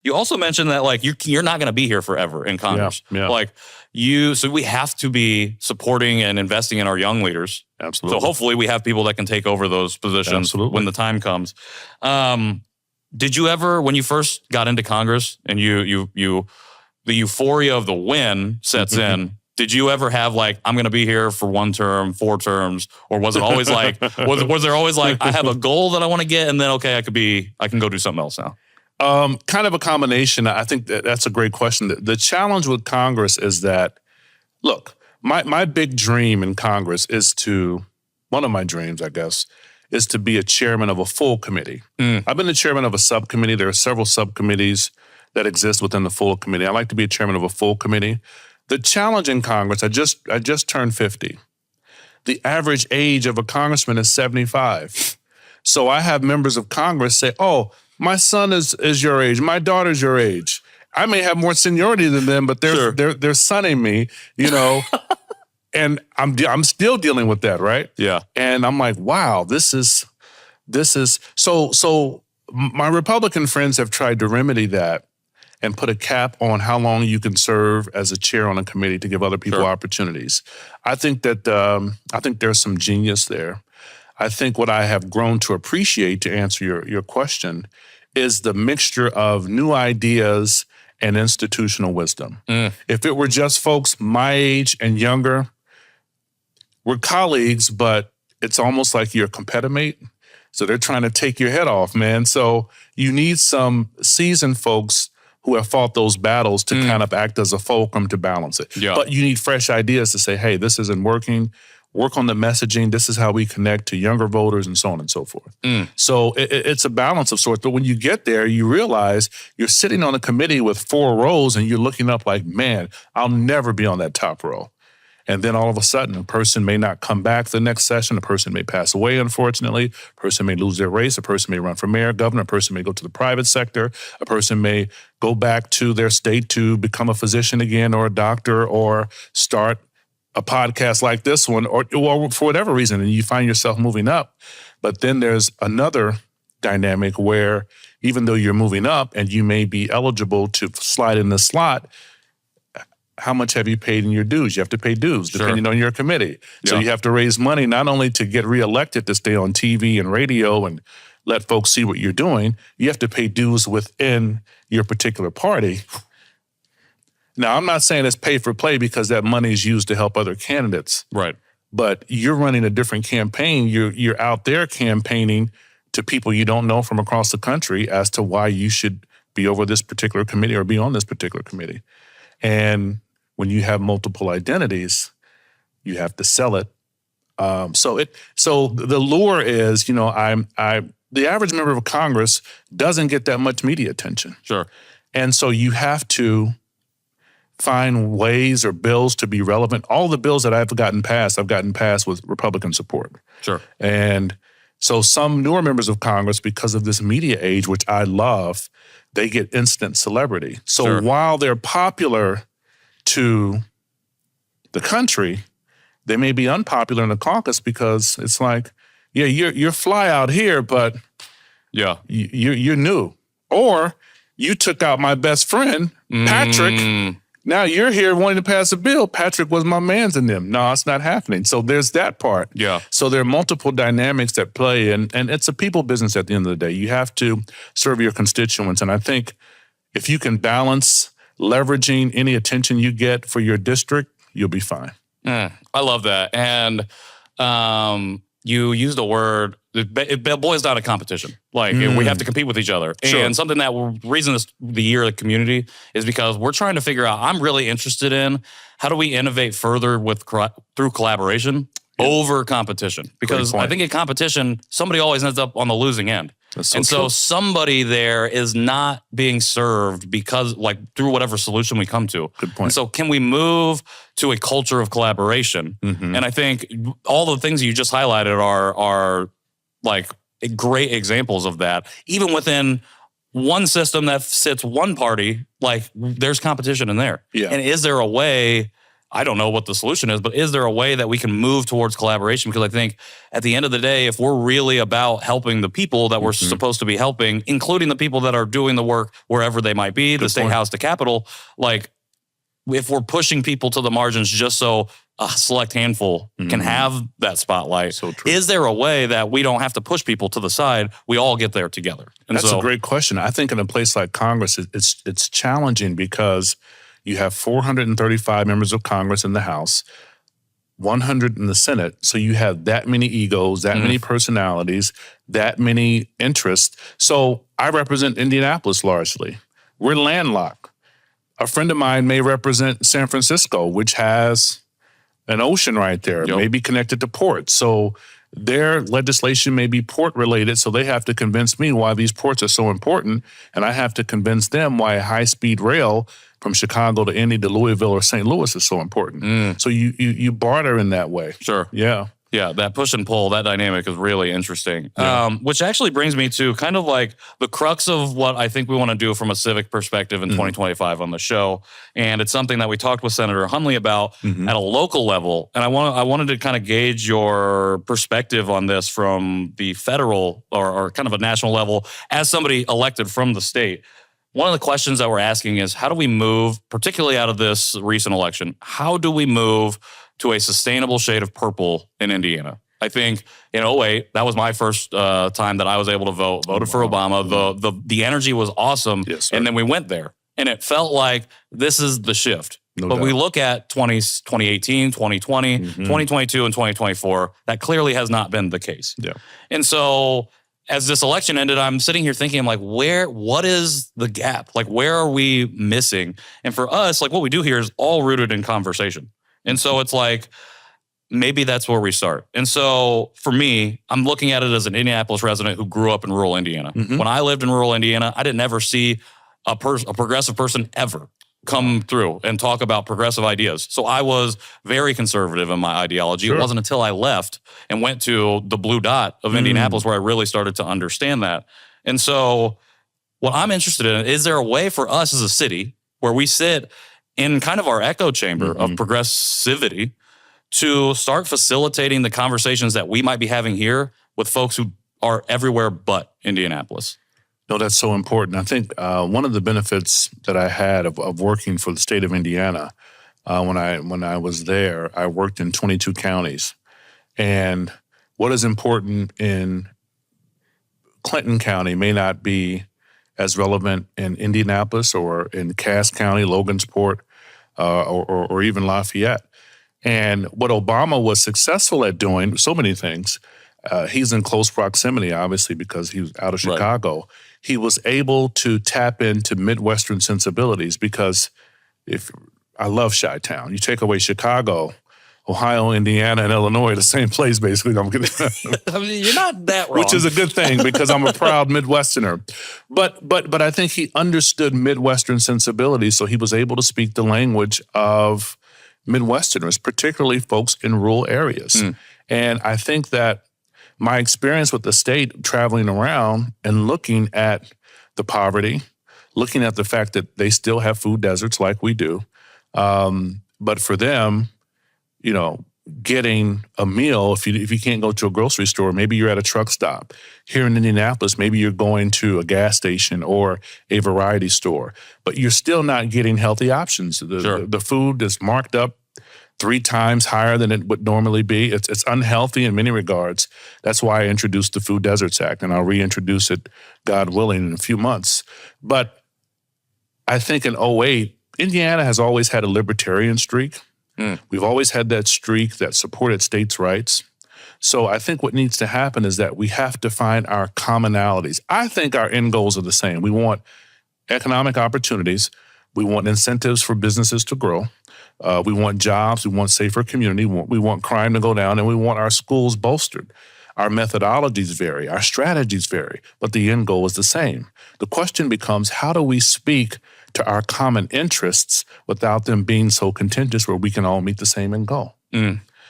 You also mentioned that like you're not going to be here forever in Congress. Yeah. Like so we have to be supporting and investing in our young leaders. Absolutely. So hopefully we have people that can take over those positions when the time comes. Did you ever, when you first got into Congress and the euphoria of the win sets in, did you ever have like, I'm going to be here for 1 term, 4 terms, or was it always like, was there always like, I have a goal that I want to get, and then okay, I can go do something else now? Kind of a combination. I think that's a great question. The challenge with Congress is that, look, my big dream in Congress is one of my dreams, I guess, is to be a chairman of a full committee. I've been the chairman of a subcommittee. There are several subcommittees that exist within the full committee. I like to be a chairman of a full committee. The challenge in Congress, I just turned 50. The average age of a congressman is 75. So I have members of Congress say, oh, my son is your age. My daughter's your age. I may have more seniority than them, but they're sonning me, you know. And I'm still dealing with that, right? Yeah. And I'm like, wow, this is so my Republican friends have tried to remedy that and put a cap on how long you can serve as a chair on a committee to give other people opportunities. I think that there's some genius there. I think what I have grown to appreciate, to answer your question, is the mixture of new ideas and institutional wisdom. If it were just folks my age and younger, we're colleagues, but it's almost like you're a competitor. So they're trying to take your head off, man. So you need some seasoned folks who have fought those battles to kind of act as a fulcrum to balance it. Yeah. But you need fresh ideas to say, hey, this isn't working. Work on the messaging. This is how we connect to younger voters and so on and so forth. So it's a balance of sorts. But when you get there, you realize you're sitting on a committee with 4 rows and you're looking up like, man, I'll never be on that top row. And then all of a sudden, a person may not come back the next session. A person may pass away, unfortunately. A person may lose their race. A person may run for mayor, governor. A person may go to the private sector. A person may go back to their state to become a physician again, or a doctor, or start a podcast like this one, or for whatever reason, and you find yourself moving up. But then there's another dynamic where even though you're moving up and you may be eligible to slide in the slot, how much have you paid in your dues? You have to pay dues depending on your committee. So you have to raise money not only to get reelected to stay on TV and radio and let folks see what you're doing, you have to pay dues within your particular party. Now, I'm not saying it's pay for play because that money is used to help other candidates. Right. But you're running a different campaign. You're out there campaigning to people you don't know from across the country as to why you should be over this particular committee or be on this particular committee. And when you have multiple identities, you have to sell it. So the lure is, you know, the average member of Congress doesn't get that much media attention. Sure. And so you have to find ways or bills to be relevant. All the bills that I've gotten passed with Republican support. Sure. And so some newer members of Congress, because of this media age, which I love, they get instant celebrity. So while they're popular to the country, they may be unpopular in the caucus because it's like, yeah, you're fly out here, but you're new. Or you took out my best friend, Patrick. Now you're here wanting to pass a bill. Patrick was my man's in them. No, it's not happening. So there's that part. Yeah. So there are multiple dynamics that play, and it's a people business at the end of the day. You have to serve your constituents. And I think if you can balance leveraging any attention you get for your district, you'll be fine. I love that. And you used a word, it boils down to competition. Like we have to compete with each other. Sure. And something that reason is the year of the community is because we're trying to figure out, I'm really interested in how do we innovate further through collaboration over competition? Because I think in competition, somebody always ends up on the losing end. So somebody there is not being served because through whatever solution we come to. Good point. And so can we move to a culture of collaboration? And I think all the things you just highlighted are like great examples of that. Even within one system that sits one party, like there's competition in there. Yeah. And is there a way I don't know what the solution is, but is there a way that we can move towards collaboration? Because I think at the end of the day, if we're really about helping the people that we're supposed to be helping, including the people that are doing the work wherever they might be, the state house, the Capitol, like if we're pushing people to the margins just so a select handful can have that spotlight, is there a way that we don't have to push people to the side? We all get there together. And that's a great question. I think in a place like Congress, it's challenging because you have 435 members of Congress in the House, 100 in the Senate. So you have that many egos, that many personalities, that many interests. So I represent Indianapolis largely. We're landlocked. A friend of mine may represent San Francisco, which has an ocean right there, maybe connected to ports. So their legislation may be port related, so they have to convince me why these ports are so important, and I have to convince them why a high-speed rail from Chicago to Indy to Louisville or St. Louis is so important. So you barter in that way. Sure. Yeah. Yeah, that push and pull, that dynamic is really interesting. Which actually brings me to kind of like the crux of what I think we want to do from a civic perspective in 2025 on the show. And it's something that we talked with Senator Hunley about at a local level. And I wanted to kind of gauge your perspective on this from the federal or kind of a national level as somebody elected from the state. One of the questions that we're asking is, how do we move, particularly out of this recent election, how do we move to a sustainable shade of purple in Indiana? I think in 2008, that was my first time that I was able to voted for Obama. The energy was awesome. Yes, and then we went there and it felt like this is the shift. But we look at 2018, 2020, 2022, and 2024, that clearly has not been the case. Yeah. And so as this election ended, I'm sitting here thinking, I'm like, what is the gap? Like, where are we missing? And for us, like what we do here is all rooted in conversation. And so it's like, maybe that's where we start. And so for me, I'm looking at it as an Indianapolis resident who grew up in rural Indiana. When I lived in rural Indiana, I didn't ever see a progressive person ever come through and talk about progressive ideas. So I was very conservative in my ideology. It wasn't until I left and went to the blue dot of Indianapolis where I really started to understand that. And so what I'm interested in, is there a way for us as a city where we sit in kind of our echo chamber of progressivity to start facilitating the conversations that we might be having here with folks who are everywhere but Indianapolis? No, that's so important. I think one of the benefits that I had of working for the state of Indiana, when I was there, I worked in 22 counties. And what is important in Clinton County may not be as relevant in Indianapolis or in Cass County, Logansport, or even Lafayette. And what Obama was successful at doing, so many things, he's in close proximity, obviously, because he was out of Chicago. He was able to tap into Midwestern sensibilities because if I love Chi-Town. You take away Chicago, Ohio, Indiana, and Illinois, the same place, basically. I'm kidding. I mean, you're not that wrong. Which is a good thing because I'm a proud Midwesterner. But I think he understood Midwestern sensibilities, so he was able to speak the language of Midwesterners, particularly folks in rural areas. And I think that my experience with the state traveling around and looking at the poverty, looking at the fact that they still have food deserts like we do, but for them, you know, getting a meal, if you can't go to a grocery store, maybe you're at a truck stop. Here in Indianapolis, maybe you're going to a gas station or a variety store, but you're still not getting healthy options. The food is marked up 3 times higher than it would normally be. It's unhealthy in many regards. That's why I introduced the Food Deserts Act, and I'll reintroduce it, God willing, in a few months. But I think in 2008, Indiana has always had a libertarian streak. We've always had that streak that supported states' rights. So I think what needs to happen is that we have to find our commonalities. I think our end goals are the same. We want economic opportunities. We want incentives for businesses to grow. We want jobs. We want safer community. We want crime to go down, and we want our schools bolstered. Our methodologies vary. Our strategies vary, but the end goal is the same. The question becomes, how do we speak to our common interests without them being so contentious where we can all meet the same end goal?